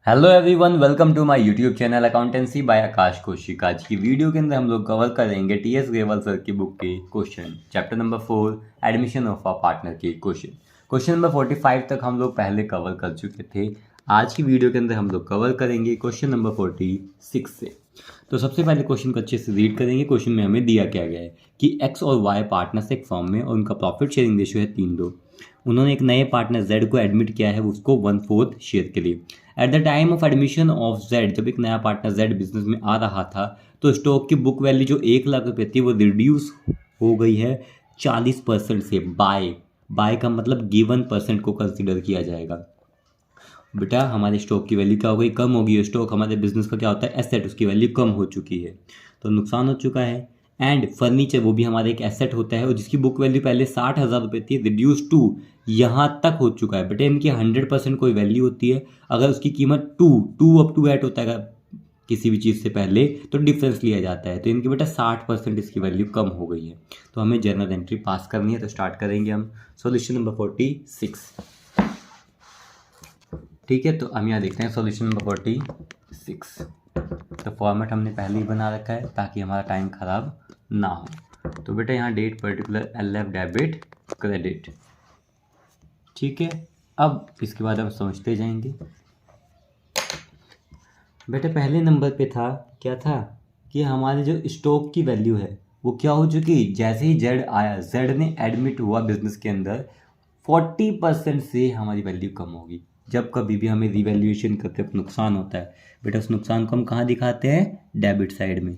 Hello everyone, welcome to my YouTube channel accountancy by Aakash Kaushik. आज की video के अंदर हम लोग कवर करेंगे टीएस ग्रेवाल सर की बुक के question, chapter number 4 admission of a partner के क्वेश्चन नंबर 45 तक हम लोग पहले कवर कर चुके थे। आज की वीडियो के अंदर हम लोग कवर करेंगे क्वेश्चन नंबर 46 से। तो सबसे पहले क्वेश्चन को अच्छे से रीड करेंगे। क्वेश्चन में हमें दिया क्या गया है कि एक्स और वाई पार्टनर्स एक फर्म में और उनका प्रॉफिट शेयरिंग रेशियो है 3:2। उन्होंने एक नए पार्टनर जेड को एडमिट किया है उसको 1/4 शेयर के लिए। At the time of admission of Z, जब एक नया पार्टनर जेड बिजनेस में आ रहा था तो स्टॉक की बुक वैल्यू जो 1 लाख रुपये थी वो रिड्यूस हो गई है 40% से। बाय का मतलब गिवन परसेंट को कंसिडर किया जाएगा। बेटा हमारे स्टॉक की वैल्यू क्या हो गई, कम होगी। स्टॉक हमारे बिजनेस का क्या होता है, एसेट, उसकी वैल्यू कम हो चुकी है तो नुकसान हो चुका है। एंड फर्नीचर वो भी हमारा एक एसेट होता है और जिसकी बुक वैल्यू पहले 60,000 रुपये थी, रिड्यूस टू यहाँ तक हो चुका है। बेटा इनकी 100% कोई वैल्यू होती है, अगर उसकी कीमत टू अप टू ऐड होता है किसी भी चीज़ से पहले तो डिफरेंस लिया जाता है। तो इनकी बेटा 60% इसकी वैल्यू कम हो गई है तो हमें जर्नल एंट्री पास करनी है। तो स्टार्ट करेंगे हम सॉल्यूशन नंबर 46। ठीक है, तो हम यहाँ देखते हैं सॉल्यूशन नंबर 46। तो फॉर्मेट हमने पहले ही बना रखा है ताकि हमारा टाइम ख़राब ना हो। तो बेटा यहाँ date particular LF debit credit. ठीक है, अब इसके बाद हम समझते जाएंगे। बेटा पहले नंबर पे था, क्या था कि हमारे जो स्टॉक की वैल्यू है वो क्या हो चुकी, जैसे ही जेड आया, जेड ने एडमिट हुआ बिजनेस के अंदर, 40% से हमारी वैल्यू कम होगी। जब कभी भी हमें रिवैल्यूएशन करते वक्त नुकसान होता है बेटा, उस नुकसान को हम कहाँ दिखाते हैं, डेबिट साइड में,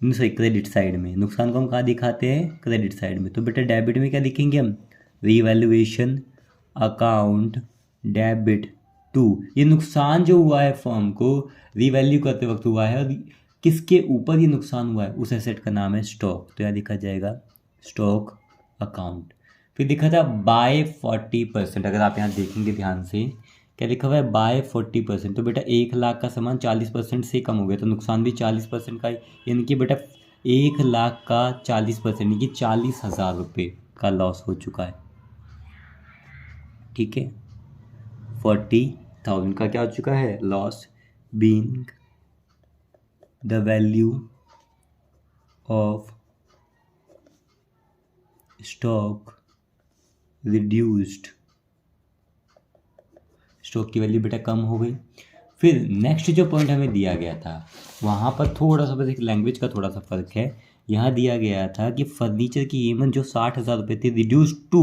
सॉरी क्रेडिट साइड में। नुकसान को हम कहाँ दिखाते हैं, क्रेडिट साइड में। तो बेटा डेबिट में क्या लिखेंगे हम, रिवैल्यूएशन अकाउंट डेबिट 2। ये नुकसान जो हुआ है फर्म को रिवैल्यू करते वक्त हुआ है और किसके ऊपर ये नुकसान हुआ है, उस एसेट का नाम है स्टॉक। तो यहाँ लिखा जाएगा स्टॉक अकाउंट। फिर लिखा था बाय 40%। अगर आप यहाँ देखेंगे ध्यान से क्या लिखा हुआ है, बाय 40%। तो बेटा 1 लाख का सामान 40% से कम हो गया तो नुकसान भी 40% का ही, यानी कि बेटा 1 लाख का 40% यानी कि 40,000 रुपये का लॉस हो चुका है। ठीक है, 40,000 का क्या हो चुका है, loss, being the value of stock reduced. Stock की वैल्यू बेटा कम हो गई। फिर नेक्स्ट जो पॉइंट हमें दिया गया था वहाँ पर थोड़ा सा बस एक लैंग्वेज का थोड़ा सा फर्क है। यहाँ दिया गया था कि फर्नीचर की कीमत जो 60,000 रुपये थी रिड्यूस टू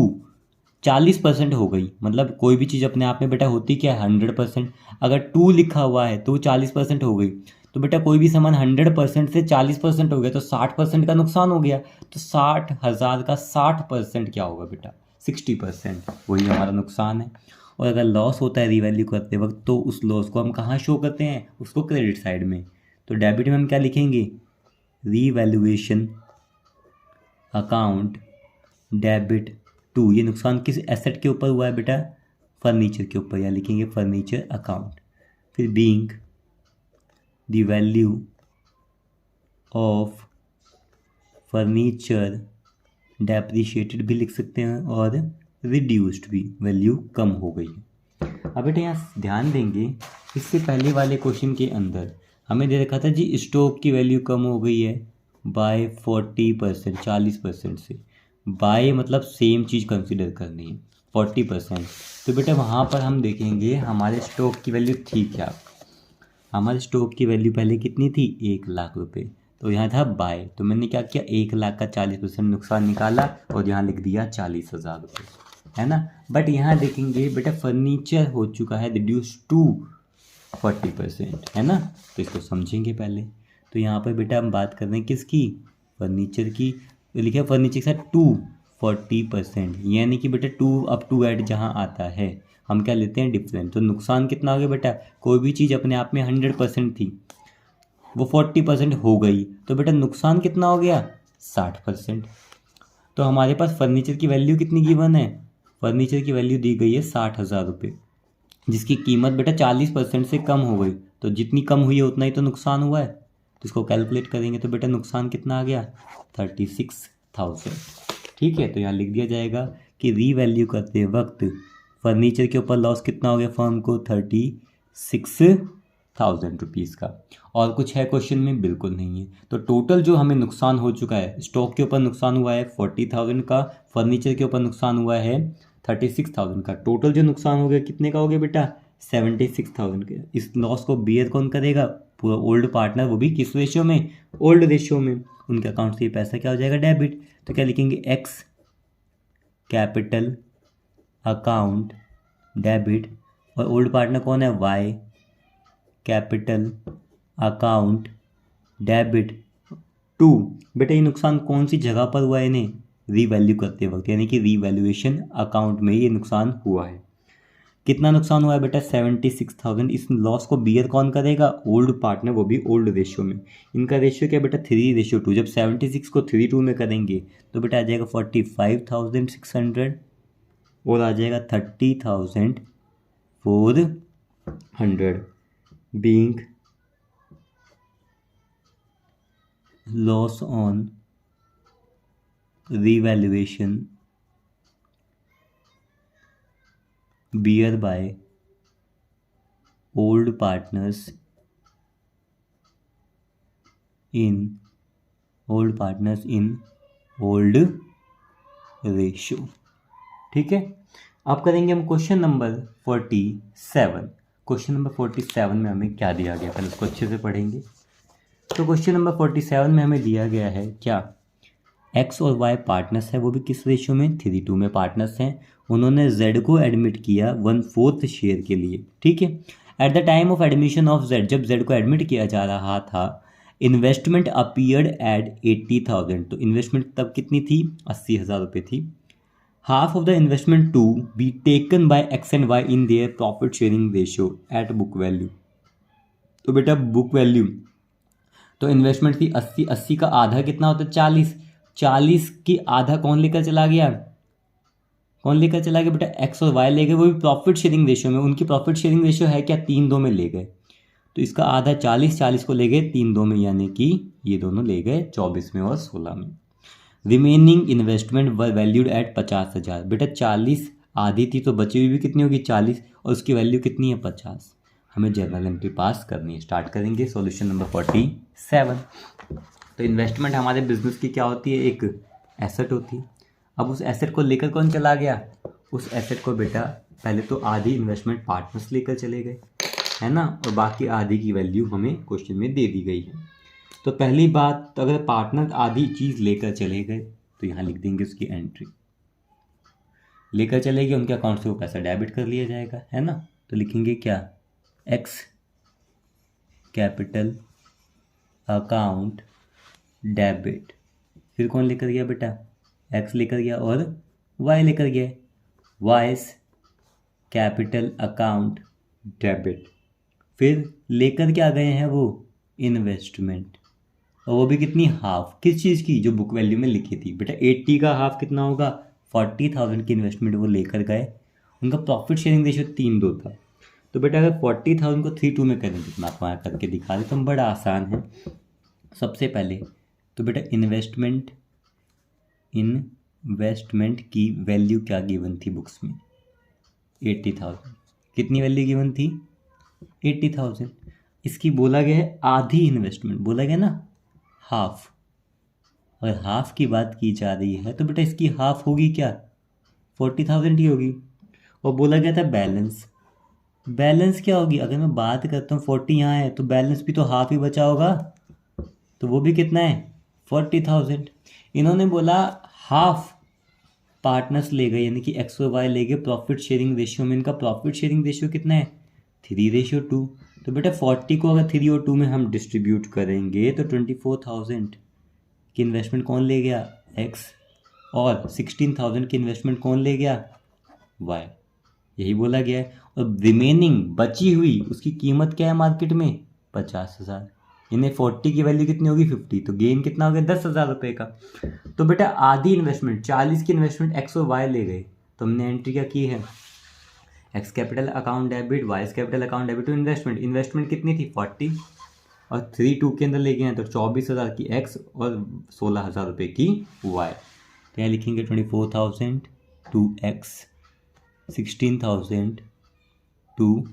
40% हो गई। मतलब कोई भी चीज़ अपने आप में बेटा होती क्या है, 100%। अगर 2 लिखा हुआ है तो 40% हो गई। तो बेटा कोई भी सामान 100% से 40% हो गया तो 60% का नुकसान हो गया। तो 60,000 का 60% क्या होगा बेटा, 60%, वही हमारा नुकसान है। और अगर लॉस होता है रिवैल्यू करते वक्त तो उस लॉस को हम कहाँ शो करते हैं, उसको क्रेडिट साइड में। तो डेबिट में हम क्या लिखेंगे, रीवैल्यूएशन अकाउंट डेबिट 2। ये नुकसान किस एसेट के ऊपर हुआ है बेटा, फर्नीचर के ऊपर, या लिखेंगे फर्नीचर अकाउंट। फिर being the value of furniture depreciated भी लिख सकते हैं और रिड्यूस्ड भी, वैल्यू कम हो गई। अब बेटा यहाँ ध्यान देंगे, इससे पहले वाले क्वेश्चन के अंदर हमें दे रखा था जी स्टॉक की वैल्यू कम हो गई है बाय 40%, 40% से। बाय मतलब सेम चीज़ कंसिडर करनी है 40%। तो बेटा वहाँ पर हम देखेंगे हमारे स्टॉक की वैल्यू थी क्या, हमारे स्टॉक की वैल्यू पहले कितनी थी, 1 लाख रुपये। तो यहाँ था बाय, तो मैंने क्या किया, 1 लाख का 40% नुकसान निकाला और यहाँ लिख दिया 40,000 रुपये, है ना। बट यहाँ देखेंगे बेटा फर्नीचर हो चुका है रिड्यूस टू 40%, है ना। तो इसको समझेंगे पहले। तो यहाँ पर बेटा हम बात कर रहे हैं किसकी, फर्नीचर की। तो लिखा फर्नीचर के साथ 240%, यानी कि बेटा 2 अप टू ऐड जहाँ आता है हम क्या लेते हैं, डिफरेंस। तो नुकसान कितना हो गया बेटा, कोई भी चीज़ अपने आप में 100% थी वो 40% हो गई तो बेटा नुकसान कितना हो गया, 60%। तो हमारे पास फर्नीचर की वैल्यू कितनी गिवन है, फर्नीचर की वैल्यू दी गई है 60,000 रुपये, जिसकी कीमत बेटा 40% से कम हो गई। तो जितनी कम हुई है उतना ही तो नुकसान हुआ है। तो इसको कैलकुलेट करेंगे तो बेटा नुकसान कितना आ गया, 36,000। ठीक है, तो यहाँ लिख दिया जाएगा कि रीवैल्यू करते वक्त फर्नीचर के ऊपर लॉस कितना हो गया फर्म को, 6,000 का। और कुछ है क्वेश्चन में? बिल्कुल नहीं है। तो टोटल जो हमें नुकसान हो चुका है, स्टॉक के ऊपर नुकसान हुआ है 40,000 का, फर्नीचर के ऊपर नुकसान हुआ है 36,000 का। टोटल जो नुकसान हो गया कितने का हो गया बेटा? 76,000 का। इस लॉस को बियर कौन करेगा? पूरा ओल्ड पार्टनर, वो भी किस रेशियो में? ओल्ड रेशियो में। उनके अकाउंट से ये पैसा क्या हो जाएगा? डेबिट। तो क्या लिखेंगे? X capital account debit. और ओल्ड पार्टनर कौन है? Y capital account debit to. बेटा ये नुकसान कौन सी जगह पर हुआ है? इन्हें रीवैल्यू करते वक्त, यानी कि रीवैल्यूएशन अकाउंट में ये नुकसान हुआ है। कितना नुकसान हुआ है बेटा? 76,000। इस लॉस को बियर कौन करेगा? ओल्ड पार्टनर, वो भी ओल्ड रेशियो में। इनका रेशियो क्या बेटा? 3:2। जब 76 को 3:2 में करेंगे तो बेटा आ जाएगा 45,600 और आ जाएगा 30,400 being loss on revaluation bear by old partners in old ratio। ठीक है। अब करेंगे हम क्वेश्चन नंबर 47। क्वेश्चन नंबर 47 में हमें क्या दिया गया, पहले उसको अच्छे से पढ़ेंगे। तो क्वेश्चन नंबर 47 में हमें दिया गया है क्या? एक्स और वाई पार्टनर्स है, वो भी किस रेशियो में? 3:2 में पार्टनर्स हैं। उन्होंने जेड को एडमिट किया 1/4 शेयर के लिए। ठीक है। Eight the time of admission of Z, जब जेड को एडमिट किया जा रहा था, इन्वेस्टमेंट अपीयर्ड एट 80,000। तो इन्वेस्टमेंट तब कितनी थी? 80,000 रुपये थी। Half of the investment to be taken by X and Y in their profit sharing ratio at book value. तो बेटा बुक वैल्यू, तो इन्वेस्टमेंट थी 80, 80 का आधा कितना होता है? 40, 40 की आधा कौन लेकर चला गया? कौन लेकर चला गया बेटा? एक्स और वाई ले गए, वो भी प्रॉफिट शेयरिंग रेशियो में। उनकी प्रॉफिट शेयरिंग रेशियो है क्या? 3:2 में ले गए। तो इसका आधा 40, 40 को ले गए 3:2 में, यानी कि ये दोनों ले गए 24 में और 16 में। Remaining investment valued at 50,000। बेटा 40 आधी थी तो बची हुई भी कितनी होगी? 40, और उसकी वैल्यू कितनी है? 50। हमें जर्नल एंट्री पास करनी है। स्टार्ट करेंगे सॉल्यूशन नंबर 47। तो इन्वेस्टमेंट हमारे बिजनेस की क्या होती है? एक एसेट होती है। अब उस एसेट को लेकर कौन चला गया? उस एसेट को बेटा पहले तो आधी इन्वेस्टमेंट पार्टनर्स लेकर चले गए, है ना, और बाकी आधी की वैल्यू हमें क्वेश्चन में दे दी गई है। तो पहली बात, तो अगर पार्टनर आधी चीज़ लेकर चले गए तो यहाँ लिख देंगे उसकी एंट्री। लेकर चले गए, उनके अकाउंट से वो पैसा डेबिट कर लिया जाएगा, है ना। तो लिखेंगे क्या? X capital account debit. फिर कौन लेकर गया बेटा? एक्स लेकर गया और वाई लेकर गया। Vice capital account debit. फिर लेकर क्या गए हैं वो? इन्वेस्टमेंट, और वो भी कितनी? हाफ। किस चीज़ की? जो बुक वैल्यू में लिखी थी। बेटा 80 का हाफ कितना होगा? 40,000 की इन्वेस्टमेंट वो लेकर गए। उनका प्रॉफिट शेयरिंग रेशियो 3:2 था। तो बेटा अगर 40,000 को 3:2 में करें तो मैं आपको यहाँ करके दिखा देता हूँ, बड़ा आसान है। सबसे पहले तो बेटा इन्वेस्टमेंट की वैल्यू क्या गिवन थी बुक्स में? 80,000। कितनी वैल्यू गिवन थी? 80,000। इसकी बोला गया है आधी इन्वेस्टमेंट, बोला गया ना, हाफ। और हाफ की बात की जा रही है तो बेटा इसकी हाफ होगी क्या? 40,000 ही होगी। और बोला गया था बैलेंस। बैलेंस क्या होगी? अगर मैं बात करता हूँ 40 यहाँ है तो बैलेंस भी तो हाफ ही बचा होगा, तो वो भी कितना है? 40,000। इन्होंने बोला हाफ पार्टनर्स ले गए, यानी कि एक्स और वाई ले गए प्रॉफिट शेयरिंग रेशियो में। इनका प्रॉफिट शेयरिंग रेशियो कितना है? 3:2। तो बेटा 40 को अगर 3 और 2 में हम डिस्ट्रीब्यूट करेंगे तो 24,000 की इन्वेस्टमेंट कौन ले गया? एक्स। और 16,000 की इन्वेस्टमेंट कौन ले गया? वाई। यही बोला गया है। और रिमेनिंग बची हुई उसकी कीमत क्या है मार्केट में? 50,000। इन्हें 40 की वैल्यू कितनी होगी? 50। तो गेन कितना हो गया? 10,000 रुपये का। तो बेटा आधी इन्वेस्टमेंट 40 की इन्वेस्टमेंट एक्स और वाई ले गए, तो हमने एंट्री क्या की है? X capital account debit, Y capital account debit to investment. Investment कितनी थी? 40, और 3:2 के अंदर ले गए हैं तो 24,000 की एक्स और 16,000 रुपये की वाई। तो यहाँ लिखेंगे 24,000 टू एक्स, 16,000 टू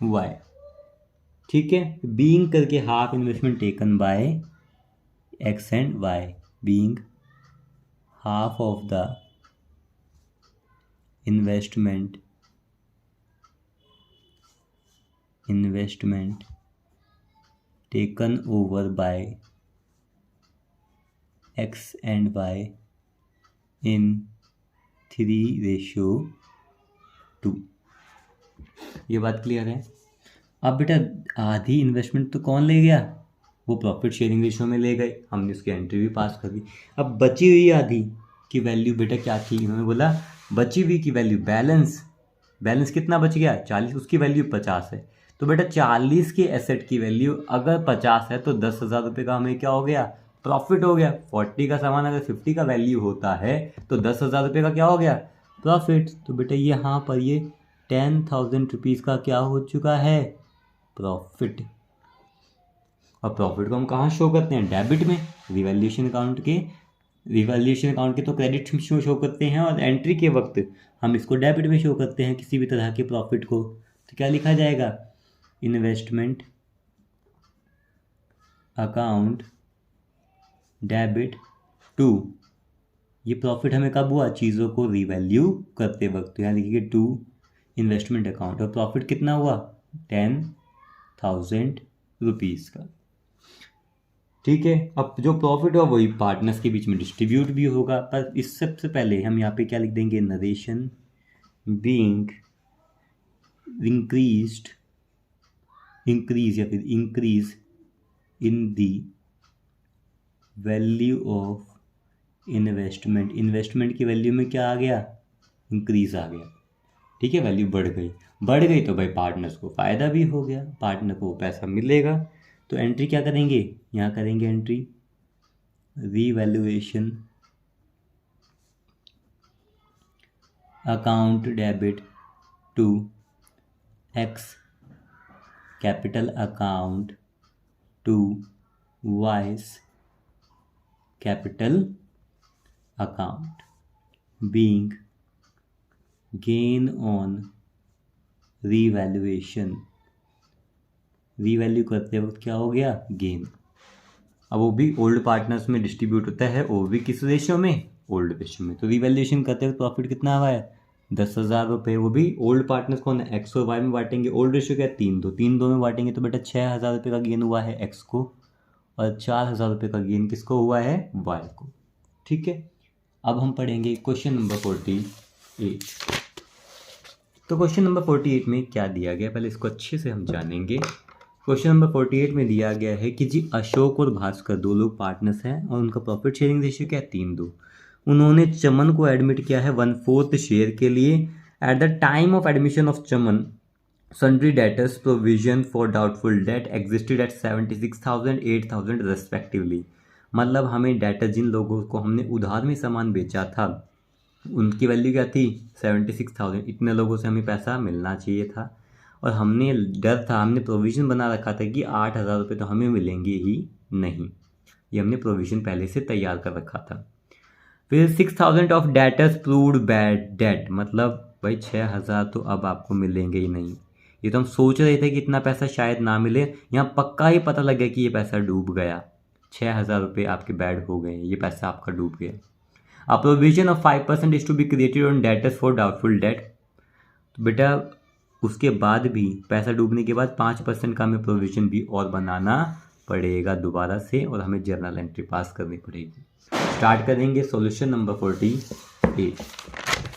वाई। ठीक है, बीइंग करके half investment taken by X and Y, being half of the investment taken over by x and y in 3:2। ये बात क्लियर है। अब बेटा आधी इन्वेस्टमेंट तो कौन ले गया, वो प्रॉफिट शेयरिंग रेशियो में ले गए, हमने उसकी एंट्री भी पास कर दी। अब बची हुई आधी की वैल्यू बेटा क्या थी, इन्होंने बोला बची हुई की वैल्यू बैलेंस कितना बच गया 40, उसकी वैल्यू 50 है। तो बेटा 40 के एसेट की वैल्यू अगर 50 है तो 10,000 रुपये का हमें क्या हो गया, प्रॉफिट हो गया। 40 का सामान अगर 50 का वैल्यू होता है तो 10,000 रुपये का क्या हो गया, प्रॉफिट। तो बेटा यहाँ पर ये 10,000 रुपीज़ का क्या हो चुका है, प्रॉफिट। और प्रॉफिट को हम कहाँ शो करते हैं, डेबिट में। रिवैल्यूएशन अकाउंट के तो क्रेडिट में शो करते हैं, और एंट्री के वक्त हम इसको डेबिट में शो करते हैं किसी भी तरह के प्रॉफिट को। तो क्या लिखा जाएगा, इन्वेस्टमेंट अकाउंट डेबिट टू, ये प्रॉफिट हमें कब हुआ, चीज़ों को रिवैल्यू करते वक्त। तो यहाँ लिखिए टू इन्वेस्टमेंट अकाउंट, और प्रॉफिट कितना हुआ 10,000 रुपीज़ का। ठीक है, अब जो प्रॉफिट हुआ वही पार्टनर्स के बीच में डिस्ट्रीब्यूट भी होगा। पर इस सबसे पहले हम यहाँ पे क्या लिख देंगे, नरेशन बीइंग इंक्रीज या फिर increase in the value of investment की वैल्यू में क्या आ गया, इंक्रीज आ गया। ठीक है, वैल्यू बढ़ गई तो भाई पार्टनर्स को फ़ायदा भी हो गया, पार्टनर को पैसा मिलेगा। तो एंट्री क्या करेंगे, यहाँ करेंगे entry revaluation account debit to X capital account to Y's capital account being gain on revalue करते वक्त क्या हो गया, गेन। अब वो भी ओल्ड पार्टनर्स में डिस्ट्रीब्यूट होता है, वो भी किस रेशियो में, ओल्ड रेशियो में। तो रीवैल्यूएशन करते वक्त प्रॉफिट कितना हुआ है, 10,000 रुपये। वो भी ओल्ड पार्टनर्स को एक्स और वाई में बांटेंगे, ओल्ड रेशियो क्या है 3:2 में बांटेंगे। तो बेटा 6,000 रुपये का गेन हुआ है एक्स को, और 4,000 रुपये का गेन किसको हुआ है, वाई को। ठीक है, अब हम पढ़ेंगे क्वेश्चन नंबर 48। तो क्वेश्चन नंबर 48 में क्या दिया गया, पहले इसको अच्छे से हम जानेंगे। क्वेश्चन नंबर 48 में दिया गया है कि जी अशोक और भास्कर 2 लोग पार्टनर्स हैं, और उनका प्रॉफिट शेयरिंग रेशियो क्या है 3:2। उन्होंने चमन को एडमिट किया है 1/4 शेयर के लिए। At the time of admission of Chaman sundry debtors provision for doubtful debt existed at 76,000 8,000 respectively. मतलब हमें डेटर, जिन लोगों को हमने उधार में सामान बेचा था, उनकी वैल्यू क्या थी 76,000, इतने लोगों से हमें पैसा मिलना चाहिए था, और हमने डर था, हमने प्रोविज़न बना रखा था कि 8,000 रुपये तो हमें मिलेंगे ही नहीं, ये हमने प्रोविज़न पहले से तैयार कर रखा था। फिर 6,000 of debtors proved bad debt, मतलब भाई 6,000 तो अब आपको मिलेंगे ही नहीं। ये तो हम सोच रहे थे कि इतना पैसा शायद ना मिले, यहाँ पक्का ही पता लग गया कि ये पैसा डूब गया, 6,000 रुपये आपके बैड हो गए, ये पैसा आपका डूब गया। A provision of 5% is to be created on debtors for doubtful debt. तो बेटा उसके बाद भी पैसा डूबने के बाद 5% का हमें प्रोविजन भी और बनाना पड़ेगा दोबारा से, और हमें जर्नल एंट्री पास करनी पड़ेगी। स्टार्ट करेंगे सॉल्यूशन नंबर 48।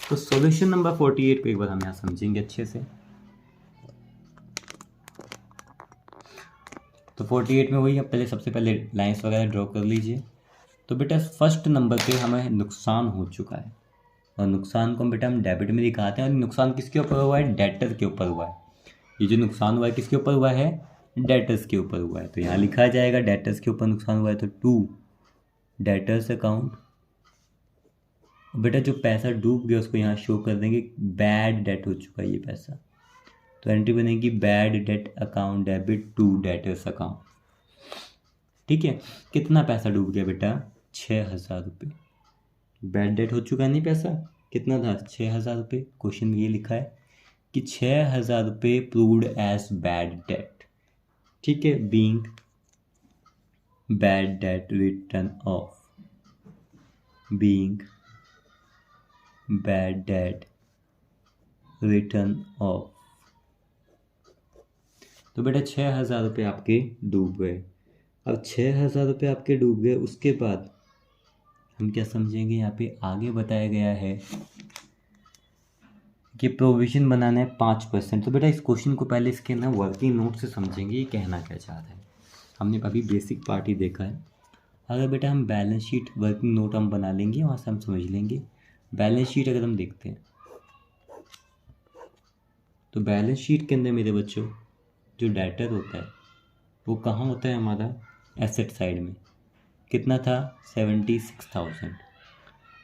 तो सॉल्यूशन नंबर 48 को एक बार हम यहाँ समझेंगे अच्छे से। तो 48 में वही, अब पहले सबसे पहले लाइंस वगैरह ड्रॉ कर लीजिए। तो बेटा फर्स्ट नंबर पे हमें नुकसान हो चुका है, और नुकसान को बेटा हम डेबिट में दिखाते हैं, और नुकसान किसके ऊपर हुआ है, डेटर के ऊपर हुआ है। ये जो नुकसान हुआ है किसके ऊपर हुआ है, डेटर्स के ऊपर हुआ है। तो यहाँ लिखा जाएगा डेटर्स के ऊपर नुकसान हुआ है, तो टू डेटर्स अकाउंट। बेटा जो पैसा डूब गया उसको यहाँ शो कर देंगे, बैड डेट हो चुका है ये पैसा। तो एंट्री बनेगी bad debt account debit to debtors account. ठीक है, कितना पैसा डूब गया बेटा, 6,000 रुपये। बैड डेट हो चुका है नहीं पैसा, कितना था 6,000 रुपये। क्वेश्चन में ये लिखा है कि 6,000 रुपये प्रूव्ड एज बैड डेट। ठीक है, being bad debt return of, being bad debt return of. तो बेटा 6,000 रुपये आपके डूब गए। अब 6,000 रुपये आपके डूब गए, उसके बाद हम क्या समझेंगे, यहाँ पे आगे बताया गया है कि प्रोविजन बनाना है 5%। तो बेटा इस क्वेश्चन को पहले इसके ना वर्किंग नोट से समझेंगे, ये कहना क्या चाहता है। हमने अभी बेसिक पार्ट ही देखा है। अगर बेटा हम बैलेंस शीट वर्किंग नोट हम बना लेंगे, वहाँ से हम समझ लेंगे। बैलेंस शीट अगर हम देखते हैं तो बैलेंस शीट के अंदर मेरे बच्चों जो डेटर होता है वो कहाँ होता है, हमारा एसेट साइड में। कितना था, 76,000।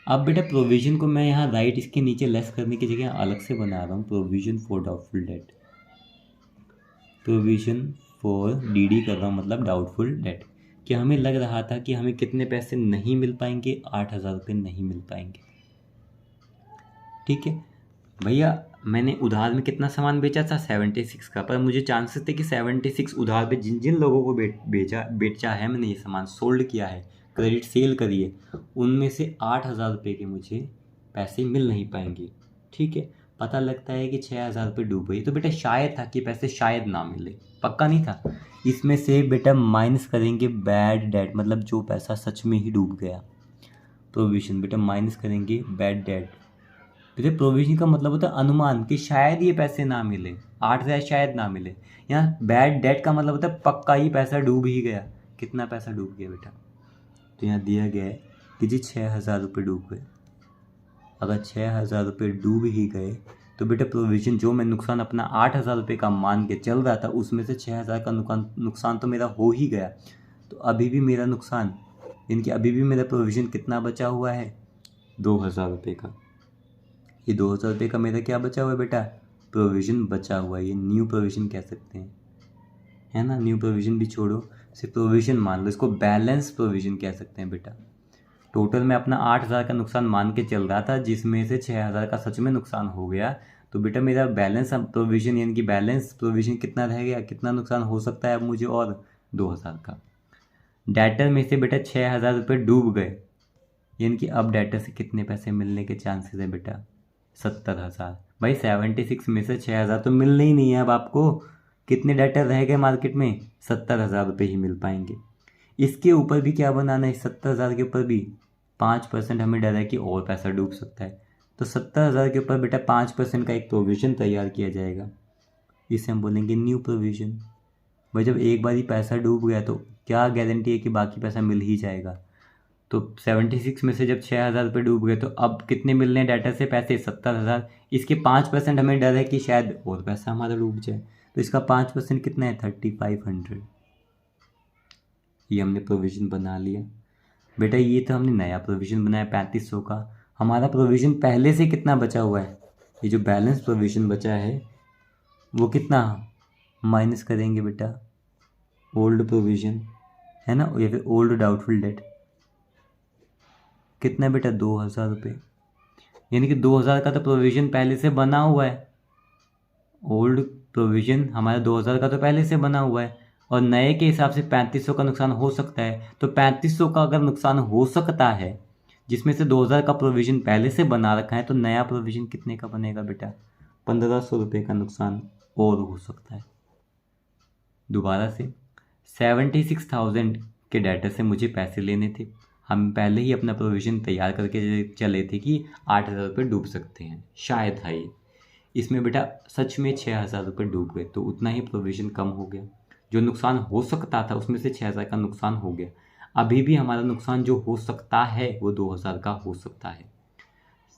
अब बेटा प्रोविजन को मैं यहाँ राइट इसके नीचे लेस करने की जगह अलग से बना रहा हूँ, provision for doubtful date, provision for DD कर रहा हूँ, मतलब डाउटफुल डेट। कि हमें लग रहा था कि हमें कितने पैसे नहीं मिल पाएंगे, 8,000 रुपये नहीं मिल पाएंगे। ठीक है भैया, मैंने उधार में कितना सामान बेचा था, 76 का, पर मुझे चांसेस थे कि 76 उधार पे जिन जिन लोगों को बेचा है मैंने, ये सामान सोल्ड किया है, क्रेडिट सेल करी है, उनमें से 8,000 रुपये के मुझे पैसे मिल नहीं पाएंगे। ठीक है, पता लगता है कि 6,000 रुपये डूब गई। तो बेटा शायद था कि पैसे शायद ना मिले, पक्का नहीं था। इसमें से बेटा माइनस करेंगे बैड डेट, मतलब जो पैसा सच में ही डूब गया। प्रोविजन बेटा माइनस करेंगे बैड डेट। बेटा प्रोविजन का मतलब होता है अनुमान कि शायद ये पैसे ना मिले, 8,000 शायद ना मिले। यहाँ बैड डेट का मतलब होता है पक्का ही पैसा डूब ही गया। कितना पैसा डूब गया बेटा, तो यहाँ दिया गया है कि जी 6,000 रुपये डूब गए। अगर 6,000 रुपये डूब ही गए तो बेटा प्रोविजन जो मैं नुकसान अपना 8,000 रुपये का मान के चल रहा था, उसमें से 6,000 का नुकसान तो मेरा हो ही गया। तो अभी भी मेरा नुकसान, इनकी अभी भी मेरा प्रोविजन कितना बचा हुआ है, 2,000 रुपये का। ये 2,000 रुपये का मेरा क्या बचा हुआ है बेटा, प्रोविजन बचा हुआ है। ये न्यू प्रोविजन कह सकते हैं, है ना। न्यू प्रोविजन भी छोड़ो, सिर्फ प्रोविजन मान लो, इसको बैलेंस प्रोविजन कह सकते हैं बेटा। टोटल में अपना 8,000 का नुकसान मान के चल रहा था, जिसमें से 6,000 का सच में नुकसान हो गया। तो बेटा मेरा बैलेंस प्रोविजन यानी कि बैलेंस प्रोविजन कितना रह गया, कितना नुकसान हो सकता है अब मुझे, और 2,000 का। डेटर में से बेटा 6,000 रुपये डूब गए, यानी कि अब डेटर से कितने पैसे मिलने के चांसेस है बेटा, 70,000। भाई 76 में से 6,000 तो मिलने ही नहीं है अब आपको। कितने डेटर रह गए मार्केट में, 70,000 रुपये ही मिल पाएंगे। इसके ऊपर भी क्या बनाना है, 70,000 के ऊपर भी 5% हमें डर है कि और पैसा डूब सकता है। तो 70,000 के ऊपर बेटा 5% का एक प्रोविज़न तैयार किया जाएगा, इसे हम बोलेंगे न्यू प्रोविज़न। भाई जब एक बार ही पैसा डूब गया तो क्या गारंटी है कि बाकी पैसा मिल ही जाएगा। तो 76 में से जब 6,000 रुपये डूब गए तो अब कितने मिलने हैं डाटा से पैसे, 70,000। इसके 5% हमें डर है कि शायद और पैसा हमारा डूब जाए, तो इसका 5% कितना है, 3,500। ये हमने प्रोविज़न बना लिया बेटा। ये तो हमने नया प्रोविज़न बनाया 3,500 का। हमारा प्रोविज़न पहले से कितना बचा हुआ है, ये जो बैलेंस प्रोविज़न बचा है वो कितना, माइनस करेंगे बेटा ओल्ड प्रोविज़न, है ना, या फिर ओल्ड डाउटफुल डेट। कितना बेटा, 2,000 रुपये। यानी कि 2,000 का तो प्रोविज़न पहले से बना हुआ है। ओल्ड प्रोविज़न हमारा 2,000 का तो पहले से बना हुआ है, और नए के हिसाब से 3,500 का नुकसान हो सकता है। तो 3,500 का अगर नुकसान हो सकता है, जिसमें से 2,000 का प्रोविज़न पहले से बना रखा है, तो नया प्रोविज़न कितने का बनेगा बेटा, 1,500 रुपये का नुकसान और हो सकता है। दोबारा से 76,000 के डाटा से मुझे पैसे लेने थे। हम पहले ही अपना प्रोविज़न तैयार करके चले थे कि 8,000 रुपये डूब सकते हैं, शायद है ये। इसमें बेटा सच में 6,000 रुपये डूब गए, तो उतना ही प्रोविज़न कम हो गया। जो नुकसान हो सकता था उसमें से 6,000 का नुकसान हो गया। अभी भी हमारा नुकसान जो हो सकता है वो 2,000 का हो सकता है।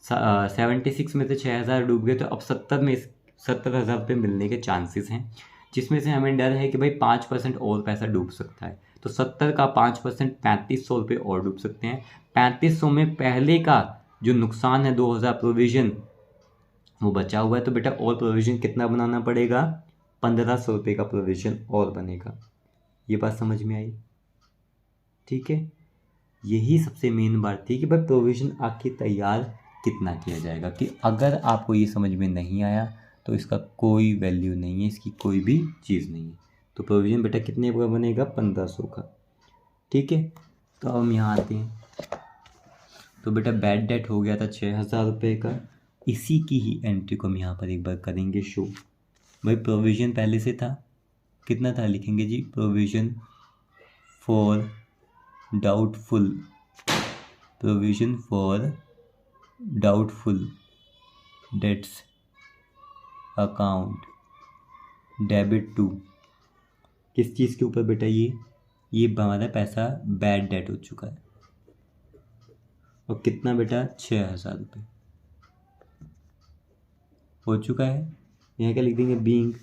76 में से 6,000 डूब गए, तो अब 70,000 रुपये मिलने के चांसेस हैं, जिसमें से हमें डर है कि भाई 5% और पैसा डूब सकता है। तो 70 का 5% 3,500 रुपये और डूब सकते हैं। 3,500 में पहले का जो नुकसान है 2,000 प्रोविज़न वो बचा हुआ है, तो बेटा और प्रोविज़न कितना बनाना पड़ेगा, 1,500 रुपये का प्रोविज़न और बनेगा। ये बात समझ में आई, ठीक है। यही सबसे मेन बात थी कि भाई प्रोविज़न आखिर तैयार कितना किया जाएगा। कि अगर आपको ये समझ में नहीं आया तो इसका कोई वैल्यू नहीं है, इसकी कोई भी चीज़ नहीं है। तो प्रोविज़न बेटा कितने का बनेगा, 1500 का। ठीक है, तो अब हम यहाँ आते हैं। तो बेटा बैड डेट हो गया था 6000 रुपये का। इसी की ही एंट्री को हम यहाँ पर एक बार करेंगे शो। भाई प्रोविज़न पहले से था, कितना था, लिखेंगे जी provision for doubtful, provision for doubtful debts account debit to, किस चीज़ के ऊपर बेटा, ये हमारा पैसा बैड डेट हो चुका है। और कितना बेटा, 6000 रुपये हो चुका है। यहाँ क्या लिख देंगे, being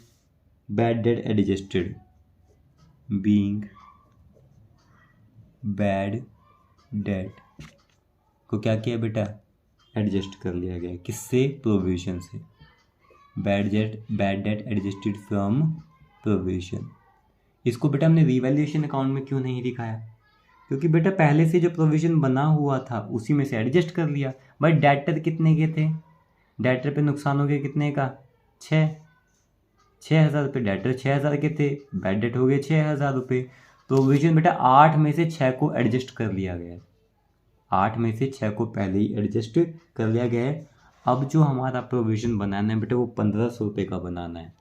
bad debt adjusted, being bad debt को क्या किया बेटा, एडजस्ट कर लिया गया, किससे, प्रोविज़न से। Bad debt adjusted from provision. इसको बेटा हमने रिवैल्यूएशन अकाउंट में क्यों नहीं दिखाया, क्योंकि बेटा पहले से जो प्रोविज़न बना हुआ था उसी में से एडजस्ट कर लिया। भाई डेटर कितने के थे, डेटर पे नुकसान हो गया कितने का, 6000 रुपये, डेटर 6000 के थे, बैड डेट हो गए 6000 रुपये। प्रोविज़न बेटा 8 में से 6 को एडजस्ट कर लिया गया है, 8 में से 6 को पहले ही एडजस्ट कर लिया गया है। अब जो हमारा प्रोविज़न बनाना है बेटा वो 1500 रुपये का बनाना है।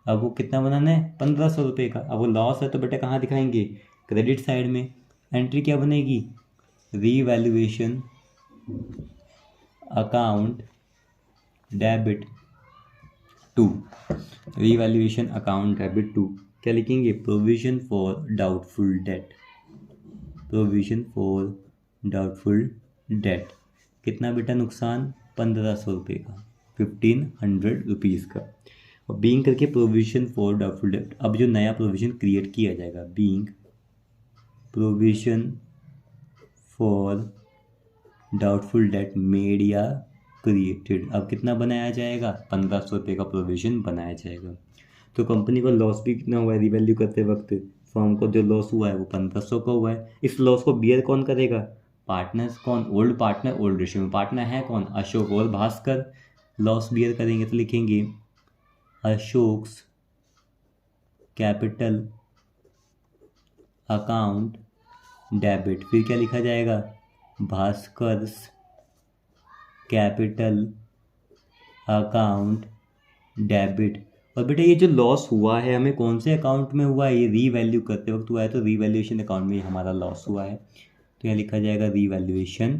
अब वो कितना बनाना है, 1500 रुपये का। अब वो लॉस है तो बेटा कहाँ दिखाएंगे, क्रेडिट साइड में। एंट्री क्या बनेगी, revaluation account debit to, revaluation account debit to क्या लिखेंगे, provision for doubtful debt, provision for doubtful debt. कितना बेटा नुकसान, 1500 रुपये का, 1500 रुपीज़ का। और बीइंग करके प्रोविज़न फॉर डाउटफुल डेट। अब जो नया प्रोविज़न क्रिएट किया जाएगा, being provision for doubtful date made या क्रिएटेड। अब कितना बनाया जाएगा, 1500 रुपये का प्रोविज़न बनाया जाएगा। तो कंपनी को लॉस भी कितना हुआ है, रिवैल्यू करते वक्त फर्म को जो लॉस हुआ है वो 1500 का हुआ है। इस लॉस को बियर कौन करेगा, पार्टनर्स। कौन, ओल्ड पार्टनर, ओल्ड रेशियो में पार्टनर है कौन, अशोक और भास्कर। लॉस बियर करेंगे तो लिखेंगे अशोक्स कैपिटल अकाउंट डेबिट। फिर क्या लिखा जाएगा, भास्कर्स कैपिटल अकाउंट डेबिट। और बेटा ये जो लॉस हुआ है हमें कौन से अकाउंट में हुआ है, ये रीवैल्यू करते वक्त हुआ है, तो रीवैल्यूएशन अकाउंट में हमारा लॉस हुआ है, तो यहाँ लिखा जाएगा रीवैल्यूएशन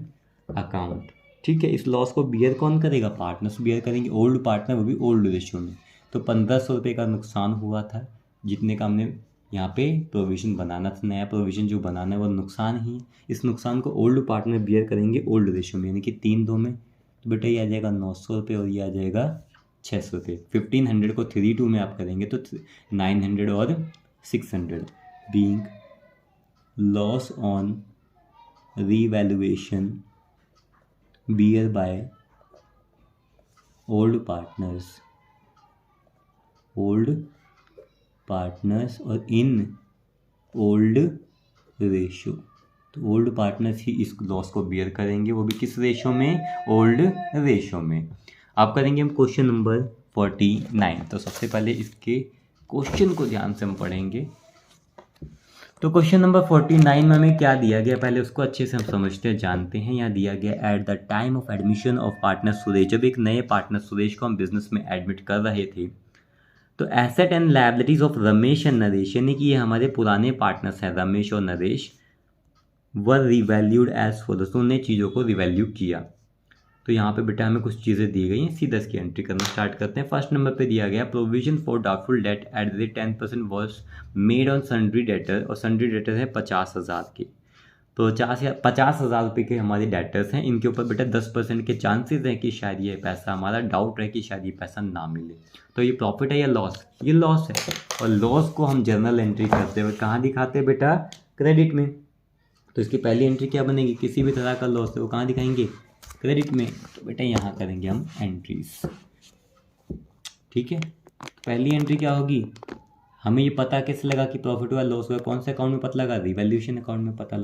अकाउंट। ठीक है, इस लॉस को बियर कौन करेगा, पार्टनर्स बियर करेंगे, ओल्ड पार्टनर, वो भी ओल्ड रेशियो में। तो 1500 रुपये का नुकसान हुआ था, जितने का हमने यहाँ पे प्रोविज़न बनाना था, नया प्रोविज़न जो बनाना है वो नुकसान ही। इस नुकसान को ओल्ड पार्टनर बियर करेंगे ओल्ड रेशियो में, यानी कि 3-2 में। तो बेटा ये आ जाएगा 900 रुपये और ये आ जाएगा 600 रुपये। 1500 को 3-2 में आप करेंगे तो 900 और 600। Being loss on revaluation bear by old partners और इन ओल्ड रेशियो। तो ओल्ड पार्टनर्स ही इस लॉस को बियर करेंगे, वो भी किस रेशियो में, ओल्ड रेशियो में। आप करेंगे हम क्वेश्चन नंबर 49। तो सबसे पहले इसके क्वेश्चन को ध्यान से हम पढ़ेंगे। तो क्वेश्चन नंबर 49 में हमें क्या दिया गया, पहले उसको अच्छे से हम समझते हैं, जानते हैं। यहाँ दिया गया eight the time of admission of partner Suresh, जब एक नए पार्टनर सुरेश को हम बिजनेस में एडमिट कर रहे थे, तो asset and liabilities of Ramesh and Naresh, यानी कि ये हमारे पुराने पार्टनर्स हैं रमेश और नरेश, वर रिवैल्यूड एज फॉलोज, तो उन्होंने चीज़ों को रिवैल्यू किया। तो यहाँ पे बेटा हमें कुछ चीज़ें दी गई हैं, सीधा इसकी एंट्री करना स्टार्ट करते हैं। फर्स्ट नंबर पे दिया गया provision for doubtful date at the 10% was made on sundry debtor, और सन्ड्री डेटर है 50,000 के। तो 50,000 रुपये के हमारे डेटर्स हैं, इनके ऊपर बेटा 10% के चांसेस हैं कि शायद ये पैसा, हमारा डाउट है कि शायद ये पैसा ना मिले। तो ये प्रॉफिट है या लॉस, ये लॉस है। और लॉस को हम जर्नल एंट्री करते हुए कहाँ दिखाते हैं बेटा, क्रेडिट में। तो इसकी पहली एंट्री क्या बनेगी, किसी भी तरह का लॉस है वो कहाँ दिखाएंगे, क्रेडिट में। तो बेटा यहाँ करेंगे हम एंट्रीज। ठीक है, पहली एंट्री क्या होगी, हमें ये पता कैसे लगा कि प्रॉफिट हुआ लॉस हुआ, कौन से अकाउंट में पता लगा, रिवैल्यूएशन अकाउंट में पता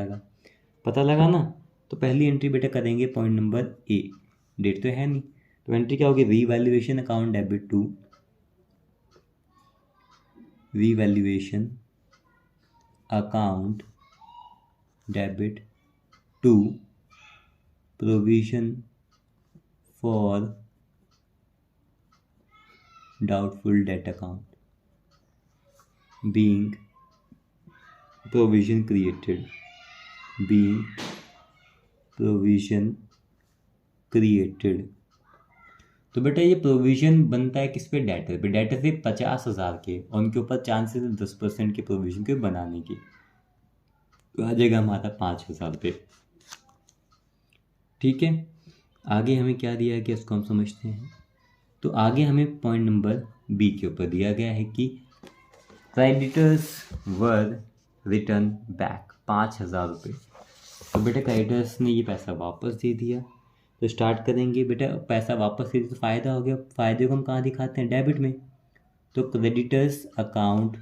लगा ना। तो पहली एंट्री बेटा करेंगे पॉइंट नंबर ए, डेट तो है नहीं, तो एंट्री क्या होगी, revaluation account debit to revaluation account debit to provision for doubtful debt account being provision created तो बेटा ये प्रोविजन बनता है किस पे, डेटर पे। डेटर से 50,000 के और उनके ऊपर चांसेस 10% के प्रोविजन के बनाने की, तो आ जाएगा हमारा 5,000 पे। ठीक है, आगे हमें क्या दिया गया इसको हम समझते हैं। तो आगे हमें पॉइंट नंबर बी के ऊपर दिया गया है कि क्रेडिटर्स वर रिटर्न बैक 5,000 रुपये। तो बेटा क्रेडिटर्स ने ये पैसा वापस दे दिया। तो स्टार्ट करेंगे बेटा, पैसा वापस दे दिया तो फ़ायदा हो गया। फ़ायदे को हम कहाँ दिखाते हैं, डेबिट में। तो क्रेडिटर्स अकाउंट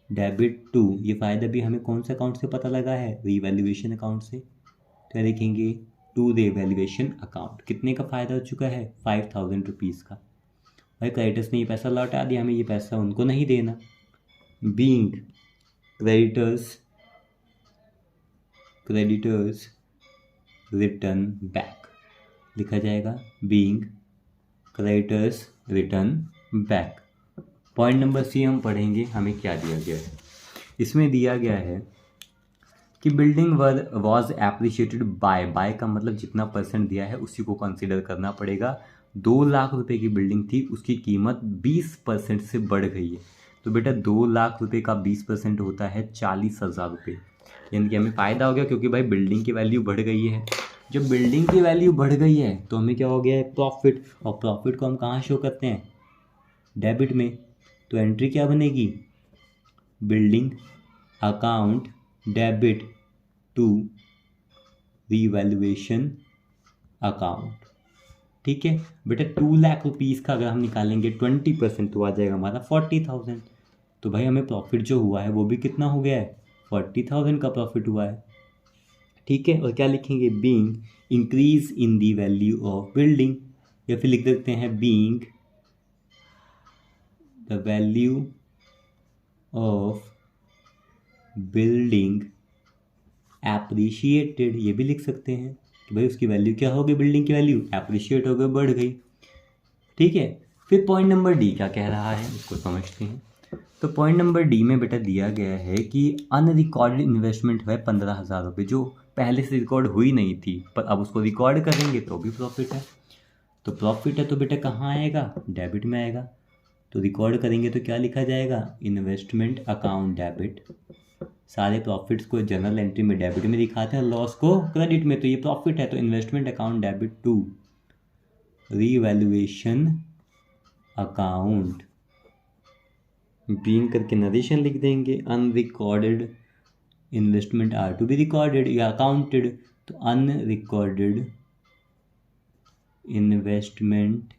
डेबिट टू, ये फ़ायदा भी हमें कौन से अकाउंट से पता लगा है, रीवैल्यूएशन अकाउंट से। तो लिखेंगे टू रीवैल्यूएशन अकाउंट। कितने का फ़ायदा हो चुका है, 5,000 रुपीज़ का। भाई क्रेडिटर्स ने ये पैसा लौटा दिया, हमें ये पैसा उनको नहीं देना। बीइंग क्रेडिटर्स रिटर्न बैक लिखा जाएगा, being creditors return back. Point number C हम पढ़ेंगे, हमें क्या दिया गया है। इसमें दिया गया है कि बिल्डिंग वॉज एप्रिशिएटेड बाय का मतलब जितना परसेंट दिया है उसी को कंसिडर करना पड़ेगा। 2 लाख रुपए की बिल्डिंग थी, उसकी कीमत 20% से बढ़ गई है। तो बेटा 2 लाख रुपए का 20% होता है 40,000 रुपये। यानी कि हमें फ़ायदा हो गया, क्योंकि भाई बिल्डिंग की वैल्यू बढ़ गई है। जब बिल्डिंग की वैल्यू बढ़ गई है तो हमें क्या हो गया है, प्रॉफिट। और प्रॉफिट को हम कहाँ शो करते हैं, डेबिट में। तो एंट्री क्या बनेगी, building account debit to revaluation account. ठीक है बेटा, 2 लाख रुपीज़ का अगर हम निकालेंगे 20% तो आ जाएगा हमारा 40,000। तो भाई हमें प्रॉफिट जो हुआ है वो भी कितना हो गया है, 40,000 का प्रॉफिट हुआ है। ठीक है, और क्या लिखेंगे, being increase in the value of building, या फिर लिख सकते हैं being the value of building appreciated. ये भी लिख सकते हैं कि भाई उसकी वैल्यू क्या हो गई, बिल्डिंग की वैल्यू एप्रिशिएट हो गई, बढ़ गई। ठीक है, फिर पॉइंट नंबर डी क्या कह रहा है उसको समझते हैं। तो पॉइंट नंबर डी में बेटा दिया गया है कि अनरिकॉर्डेड इन्वेस्टमेंट है 15,000 रुपये, जो पहले से रिकॉर्ड हुई नहीं थी, पर अब उसको रिकॉर्ड करेंगे तो भी प्रॉफिट है। तो प्रॉफिट है तो बेटा कहाँ आएगा, डेबिट में आएगा। तो रिकॉर्ड करेंगे तो क्या लिखा जाएगा, इन्वेस्टमेंट अकाउंट डेबिट। सारे प्रॉफिट्स को जनरल एंट्री में डेबिट में दिखाते हैं, लॉस को क्रेडिट में। तो ये प्रॉफिट है तो investment account debit to revaluation account, being करके नरेशन लिख देंगे। Unrecorded investment are to be recorded या अकाउंटेड, तो unrecorded investment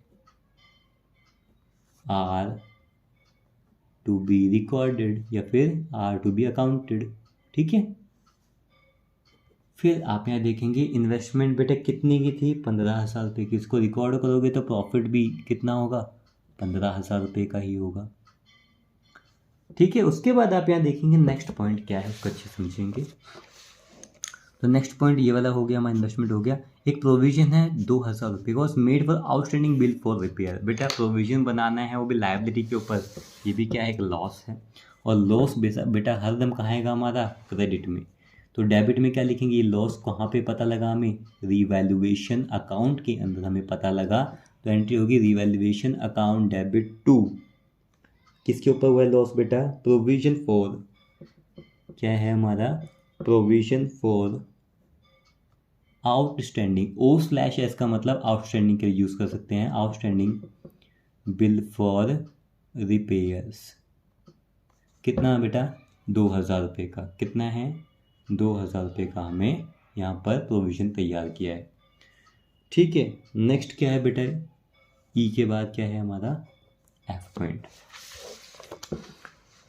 are to be recorded या फिर आर टू बी अकाउंटेड। ठीक है, फिर आप यहाँ देखेंगे इन्वेस्टमेंट बेटा कितने की थी, 15,000 रुपये की। इसको रिकॉर्ड करोगे तो प्रॉफिट भी कितना होगा, 15,000 रुपये का ही होगा। ठीक है, उसके बाद आप यहाँ देखेंगे नेक्स्ट पॉइंट क्या है, उसको अच्छे समझेंगे। तो नेक्स्ट पॉइंट ये वाला हो गया, हमारा इन्वेस्टमेंट हो गया। एक प्रोविजन है 2,000 रुपये का, was made for outstanding bill for repair. बेटा प्रोविजन बनाना है वो भी लायबिलिटी के ऊपर, ये भी क्या है, एक लॉस है। और लॉस बेटा हरदम कहाँ आएगा हमारा, क्रेडिट में। तो डेबिट में क्या लिखेंगे, ये लॉस कहाँ पे पता लगा हमें, रीवैल्यूएशन अकाउंट के अंदर हमें पता लगा। तो एंट्री होगी रीवैल्यूएशन अकाउंट डेबिट टू, किसके ऊपर हुआ है लॉस बेटा, प्रोविजन फॉर, क्या है हमारा, प्रोविजन फॉर आउटस्टैंडिंग। O/S का मतलब आउटस्टैंडिंग के लिए यूज़ कर सकते हैं, आउटस्टैंडिंग बिल फॉर रिपेयर्स। कितना बेटा, 2,000 रुपये का। कितना है, 2,000 रुपये का हमें यहाँ पर प्रोविज़न तैयार किया है। ठीक है, नेक्स्ट क्या है बेटा, ई के बाद क्या है हमारा, एफ पॉइंट।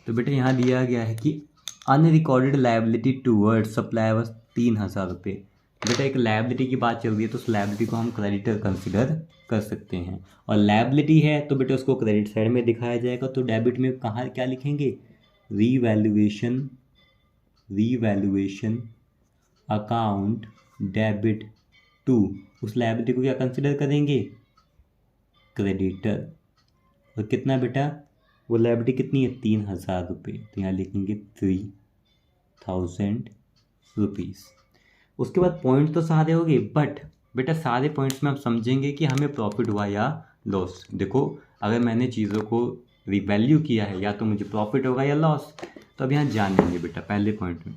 तो बेटा यहाँ दिया गया है कि अनरिकॉर्डेड लायबिलिटी टूवर्ड्स सप्लायर्स 3,000 रुपये। बेटा एक लायबिलिटी की बात चल रही है तो उस लायबिलिटी को हम क्रेडिटर कंसिडर कर सकते हैं, और लायबिलिटी है तो बेटा उसको क्रेडिट साइड में दिखाया जाएगा। तो डेबिट में कहाँ क्या लिखेंगे, रीवैल्यूएशन अकाउंट डेबिट टू, उस लायबिलिटी को क्या कंसिडर करेंगे, क्रेडिटर। और कितना बेटा, वो लायबिलिटी कितनी है, 3,000 रुपये, तो यहाँ लिखेंगे 3,000 रुपीज़। उसके बाद पॉइंट तो सारे हो गए, बट बेटा सारे पॉइंट्स में हम समझेंगे कि हमें प्रॉफिट हुआ या लॉस। देखो अगर मैंने चीज़ों को रिवैल्यू किया है या तो मुझे प्रॉफिट होगा या लॉस। तो अब यहाँ जानेंगे बेटा पहले पॉइंट में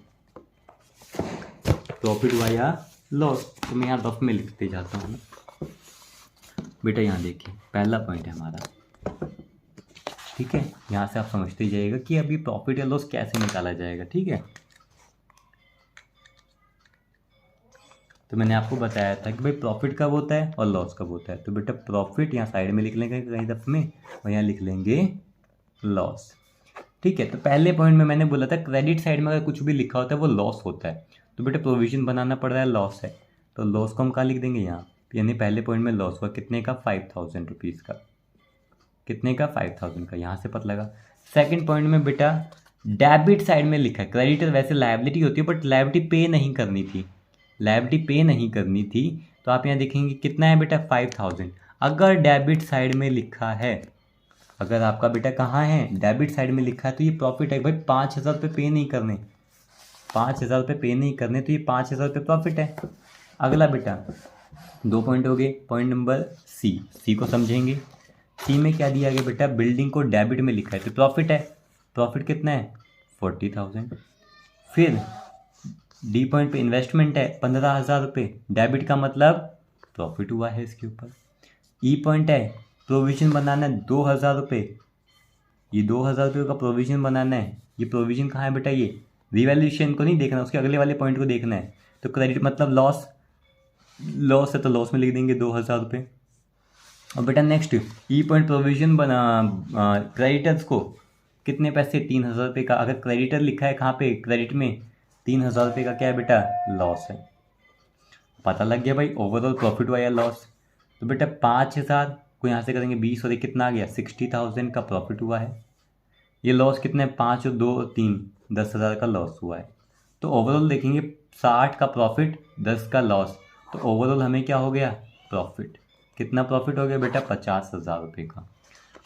प्रॉफिट हुआ या लॉस, तो मैं यहाँ रफ में लिखते जाता हूँ बेटा। यहाँ देखिए पहला पॉइंट है हमारा, ठीक है। यहाँ से आप समझते जाइएगा कि अभी प्रॉफिट या लॉस कैसे निकाला जाएगा, ठीक है। तो मैंने आपको बताया था कि भाई प्रॉफिट कब होता है और लॉस कब होता है। तो बेटा प्रॉफिट यहाँ साइड में लिख लेंगे कहीं तरफ में, और यहाँ लिख लेंगे लॉस, ठीक है। तो पहले पॉइंट में मैंने बोला था क्रेडिट साइड में अगर कुछ भी लिखा होता है वो लॉस होता है, तो बेटा प्रोविजन बनाना पड़ रहा है, लॉस है, तो लॉस को हम कहाँ लिख देंगे, यहाँ। यानी पहले पॉइंट में लॉस हुआ कितने का, 5,000 रुपीज़ का, कितने का, 5,000 का, यहाँ से पता लगा। सेकंड पॉइंट में बेटा डेबिट साइड में लिखा है, क्रेडिटर वैसे लायबिलिटी होती है बट लायबिलिटी पे नहीं करनी थी, तो आप यहाँ देखेंगे कितना है बेटा, 5,000। अगर डेबिट साइड में लिखा है, अगर आपका बेटा कहाँ है, डेबिट साइड में लिखा है, तो ये प्रॉफिट है भाई। 5,000 रुपये पे नहीं करने, 5,000 रुपये पे नहीं करने, तो ये 5,000 रुपये प्रॉफिट है। अगला बेटा 2 पॉइंट हो गए। पॉइंट नंबर सी को समझेंगे। सी में क्या दिया गया बेटा, बिल्डिंग को डेबिट में लिखा है तो प्रॉफिट है, प्रॉफिट कितना है, 40,000। फिर डी पॉइंट पे इन्वेस्टमेंट है 15,000 रुपये, डेबिट का मतलब प्रॉफिट हुआ है इसके ऊपर। ई पॉइंट है प्रोविजन बनाना है 2,000 रुपये, ये 2,000 रुपये का प्रोविजन बनाना है। ये प्रोविजन कहाँ है बेटा, ये रिवैल्यूएशन को नहीं देखना, उसके अगले वाले पॉइंट को देखना है। तो क्रेडिट मतलब लॉस है तो लॉस में लिख देंगे 2,000 रुपये। और बेटा नेक्स्ट ई पॉइंट प्रोविजन बना क्रेडिटर्स को कितने पैसे, 3,000 रुपये का। अगर क्रेडिटर लिखा है कहाँ पे, क्रेडिट में, 3,000 रुपये का क्या है बेटा, लॉस है। पता लग गया भाई ओवरऑल प्रॉफिट हुआ या लॉस। तो बेटा 5,000 को यहाँ से करेंगे 20 और कितना आ गया, 60,000 का प्रॉफिट हुआ है। ये लॉस कितना है, 5 और 2 और 3, 10,000 का लॉस हुआ है। तो ओवरऑल देखेंगे 60 का प्रॉफिट, 10 का लॉस, तो ओवरऑल हमें क्या हो गया, प्रॉफिट। कितना प्रॉफिट हो गया बेटा, 50,000 रुपये का।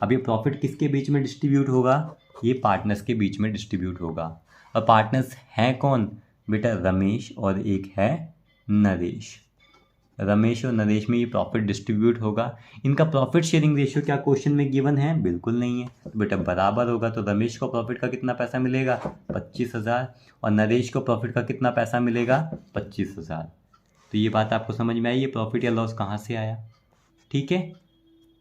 अब ये प्रॉफिट किसके बीच में डिस्ट्रीब्यूट होगा, ये पार्टनर्स के बीच में डिस्ट्रीब्यूट होगा। और पार्टनर्स हैं कौन बेटा, रमेश और एक है नरेश। रमेश और नरेश में ये प्रॉफिट डिस्ट्रीब्यूट होगा। इनका प्रॉफिट शेयरिंग रेशियो क्या क्वेश्चन में गिवन है, बिल्कुल नहीं है। तो बेटा बराबर होगा, तो रमेश को प्रॉफिट का कितना पैसा मिलेगा, 25,000, और नरेश को प्रॉफिट का कितना पैसा मिलेगा, 25,000। तो ये बात आपको समझ में आई, ये प्रॉफिट या लॉस कहाँ से आया, ठीक है।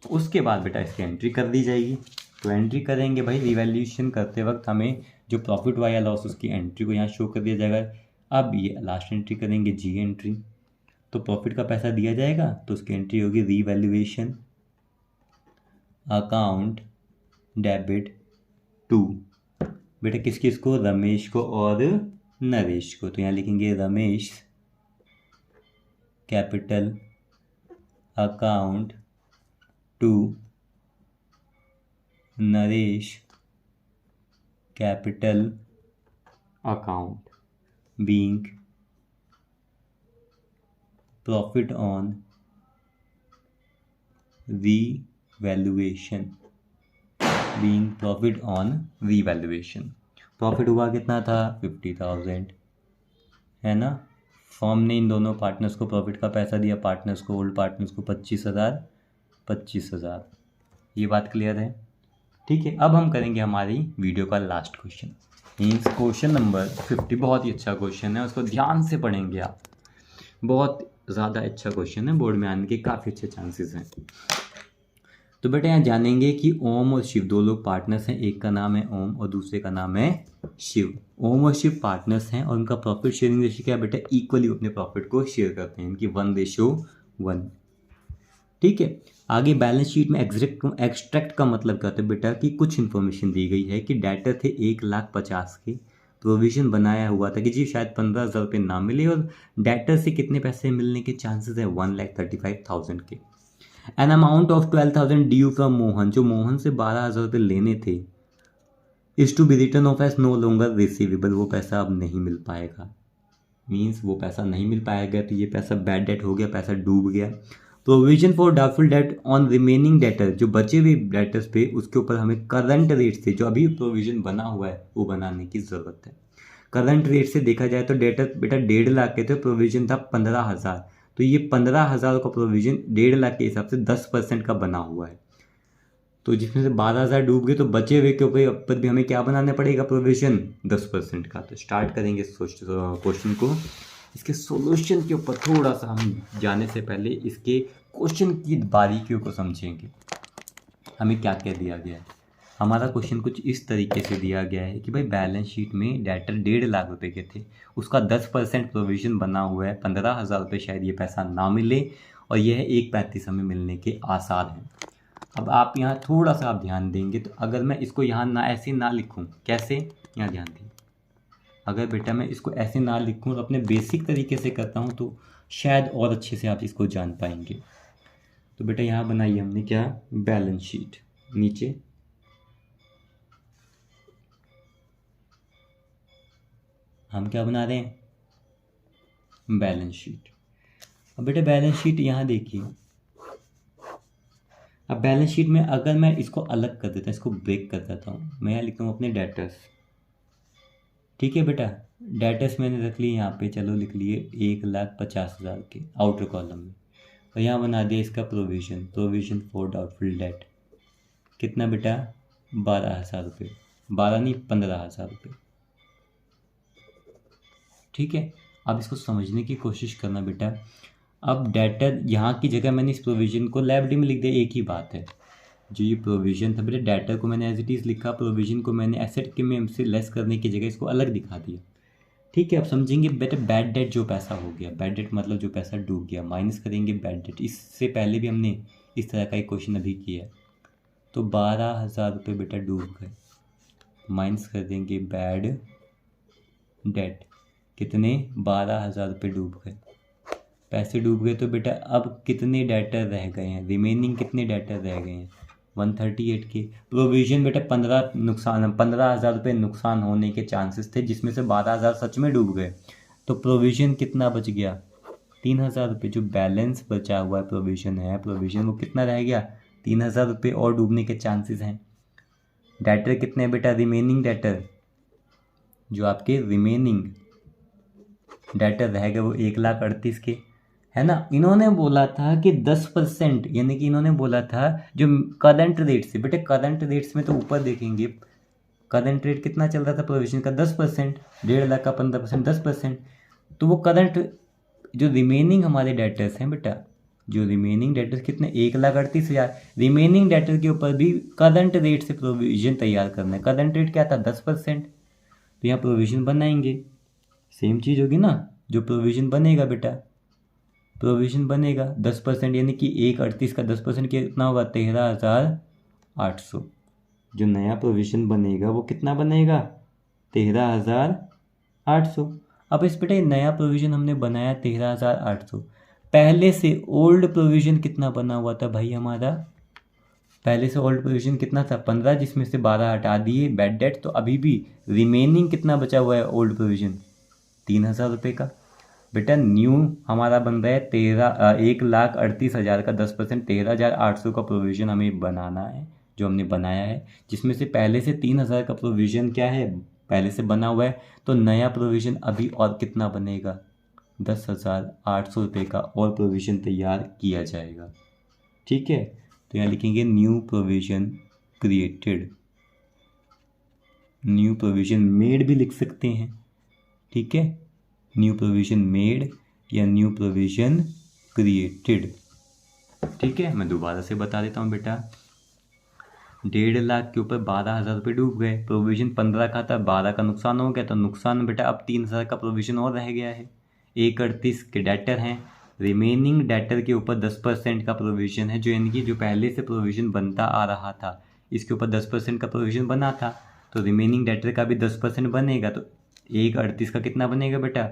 उसके बाद बेटा इसकी एंट्री कर दी जाएगी। तो एंट्री करेंगे भाई, रिवैल्यूएशन करते वक्त हमें जो प्रॉफिट हुआ या लॉस उसकी एंट्री को यहाँ शो कर दिया जाएगा। अब ये लास्ट एंट्री करेंगे, जी एंट्री, तो प्रॉफिट का पैसा दिया जाएगा तो उसकी एंट्री होगी रिवैल्यूएशन अकाउंट डेबिट टू, बेटा किस किस को, रमेश को और नरेश को। तो यहाँ लिखेंगे Ramesh capital account to Naresh capital account being profit on revaluation, being profit on revaluation. Profit हुआ कितना था, 50,000, है ना। फर्म ने इन दोनों पार्टनर्स को प्रॉफिट का पैसा दिया, पार्टनर्स को, ओल्ड पार्टनर्स को 25,000। ये बात क्लियर है, ठीक है। अब हम करेंगे हमारी वीडियो का last question, means question number 50। बहुत ही अच्छा क्वेश्चन है, उसको ध्यान से पढ़ेंगे आप, बहुत ज़्यादा अच्छा क्वेश्चन है, बोर्ड में आने के काफ़ी अच्छे चांसेस हैं। तो बेटा यहाँ जानेंगे कि ओम और शिव 2 लोग पार्टनर्स हैं, एक का नाम है ओम और दूसरे का नाम है शिव। ओम और शिव पार्टनर्स हैं और उनका प्रॉफिट शेयरिंग रेशियो क्या है बेटा, इक्वली अपने प्रॉफिट को शेयर करते हैं, इनकी 1:1, ठीक है। आगे बैलेंस शीट में एक्सट्रैक्ट का मतलब क्या होता है बेटा, कि कुछ इन्फॉर्मेशन दी गई है कि डेटर थे 1,50,000 के, प्रोविज़न बनाया हुआ था कि जी शायद 15,000 रुपये ना मिले और डेटर से कितने पैसे मिलने के चांसेस है 1,35,000 के। An amount of 12,000 due from Mohan, जो मोहन से 12,000 रुपये लेने थे, is to be written off as no longer receivable, वो पैसा अब नहीं मिल पाएगा। मीन्स वो पैसा नहीं मिल पाएगा तो ये पैसा बैड डेट हो गया, पैसा डूब गया। Provision for doubtful date on remaining debtor, जो बचे हुए डेटर्स पे उसके ऊपर हमें करंट रेट से, जो अभी प्रोविजन बना हुआ है वो बनाने की ज़रूरत है। करंट रेट से देखा जाए तो डेटर बेटा 1.5 लाख के थे, प्रोविजन था 15,000, तो ये 15,000 का प्रोविजन 1.5 लाख के हिसाब से 10% का बना हुआ है। तो जिसमें से 12,000 डूब गए तो बचे हुए के ऊपर भी हमें क्या बनाना पड़ेगा प्रोविजन 10% का। तो स्टार्ट करेंगे क्वेश्चन को। इसके सॉल्यूशन के ऊपर थोड़ा सा हम जाने से पहले इसके क्वेश्चन की बारीकियों को समझेंगे। हमें क्या क्या दिया गया है। हमारा क्वेश्चन कुछ इस तरीके से दिया गया है कि भाई बैलेंस शीट में डेटर 1.5 लाख रुपए के थे, उसका 10% प्रोविजन बना हुआ है, 15,000 रुपये शायद ये पैसा ना मिले और यह 1.35 हमें मिलने के आसार हैं। अब आप यहाँ थोड़ा सा आप ध्यान देंगे तो अगर मैं इसको यहाँ ना ऐसे ना लिखूँ, कैसे, यहाँ ध्यान दें, अगर बेटा मैं इसको ऐसे ना लिखूँ और अपने बेसिक तरीके से करता हूँ तो शायद और अच्छे से आप इसको जान पाएंगे। तो बेटा यहाँ बनाई हमने क्या, बैलेंस शीट, नीचे हम क्या बना रहे हैं, बैलेंस शीट। अब बेटा बैलेंस शीट यहाँ देखिए, अब बैलेंस शीट में अगर मैं इसको अलग कर देता हूँ, इसको ब्रेक कर देता हूँ, मैं यहाँ लिखता हूँ अपने डेटर्स, ठीक है बेटा, डेटर्स मैंने रख लिए यहाँ पे, चलो लिख लिए 1,50,000 के आउटर कॉलम में, और यहाँ बना दिया इसका प्रोविजन फॉर डाउटफुल डेट, कितना बेटा 12,000 रुपये, 12 नहीं 15,000 रुपये, ठीक है। अब इसको समझने की कोशिश करना बेटा। अब डेटर यहाँ की जगह मैंने इस प्रोविजन को लायबिलिटी में लिख दिया, एक ही बात है, जो ये प्रोविजन था बेटा डेटर को मैंने एज इट इज़ लिखा, प्रोविजन को मैंने एसेट के में से लेस करने की जगह इसको अलग दिखा दिया, ठीक है। अब समझेंगे बेटा बैड डेट जो पैसा हो गया, बैड डेट मतलब जो पैसा डूब गया, माइनस करेंगे बैड डेट। इससे पहले भी हमने इस तरह का एक क्वेश्चन अभी किया, तो 12,000 रुपये बेटा डूब गए, माइनस कर देंगे बैड डेट, कितने 12,000 रुपये डूब गए, पैसे डूब गए। तो बेटा अब कितने डेटर रह गए हैं, रिमेनिंग कितने डेटर रह गए हैं 138 के। प्रोविजन बेटा 15,000 रुपये नुकसान होने के चांसेस थे, जिसमें से 12,000 सच में डूब गए, तो प्रोविजन कितना बच गया 3,000 रुपये। जो बैलेंस बचा हुआ है प्रोविजन वो कितना रह गया 3,000 रुपये, और डूबने के चांसेस हैं। डेटर कितने बेटा, रिमेनिंग डेटर, जो आपके रिमेनिंग डेटर रह गए वो 1,38,000 के, है ना। इन्होंने बोला था कि 10%, यानी कि इन्होंने बोला था जो करंट रेट से, बेटे करंट रेट्स में तो ऊपर देखेंगे करंट रेट कितना चल रहा था प्रोविजन का 10%, 1.5 लाख का 15% 10%, तो वो करंट जो रिमेनिंग हमारे डेटर्स हैं बेटा, जो रिमेनिंग डेटर्स कितने 1,38,000, रिमेनिंग डेटर के ऊपर भी करंट रेट से प्रोविजन तैयार करना है। करंट रेट क्या था 10%, तो यहाँ प्रोविजन बनाएंगे, सेम चीज़ होगी ना, जो प्रोविजन बनेगा बेटा, प्रोविजन बनेगा 10%, यानी कि 1,38 का 10% कितना होगा 13,800। जो नया प्रोविजन बनेगा वो कितना बनेगा 13,800। अब इस बेटा नया प्रोविजन हमने बनाया 13,800, पहले से ओल्ड प्रोविजन कितना बना हुआ था भाई हमारा, पहले से ओल्ड प्रोविजन कितना था 15, जिसमें से 12 हटा दिए बैड डेट, तो अभी भी रिमेनिंग कितना बचा हुआ है ओल्ड प्रोविजन 3,000 रुपये का। बेटा न्यू हमारा बन रहा है 1,38,000 का 10%, 13,800 का प्रोविजन हमें बनाना है, जो हमने बनाया है, जिसमें से पहले से 3,000 का प्रोविजन क्या है पहले से बना हुआ है, तो नया प्रोविजन अभी और कितना बनेगा 10,800 रुपये का और प्रोविजन तैयार किया जाएगा, ठीक है। तो यहाँ लिखेंगे new provision created, new provision made भी लिख सकते हैं, ठीक है, न्यू प्रोविजन मेड या न्यू प्रोविजन क्रिएटेड, ठीक है। मैं दोबारा से बता देता हूँ बेटा, 1.5 लाख के ऊपर 12,000 रुपये डूब गए, प्रोविजन 15 का था, 12 का नुकसान हो गया, तो नुकसान बेटा अब 3,000 का प्रोविजन और रह गया है, 1,38 के डेटर हैं, रिमेनिंग डेटर के ऊपर 10% का प्रोविजन है, जो यानी कि जो पहले से प्रोविजन बनता आ रहा था इसके ऊपर 10% का प्रोविजन बना था, तो रिमेनिंग डेटर का भी 10% बनेगा, तो 1/38 का कितना बनेगा बेटा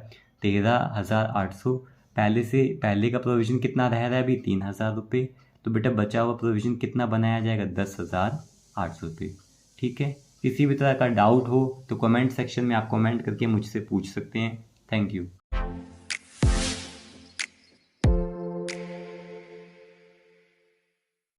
13,800। पहले का प्रोविज़न कितना रह रहा है अभी 3,000 रुपये, तो बेटा बचा हुआ प्रोविज़न कितना बनाया जाएगा 10,800 रुपये। ठीक है, किसी भी तरह का डाउट हो तो कमेंट सेक्शन में आप कमेंट करके मुझसे पूछ सकते हैं। Thank you.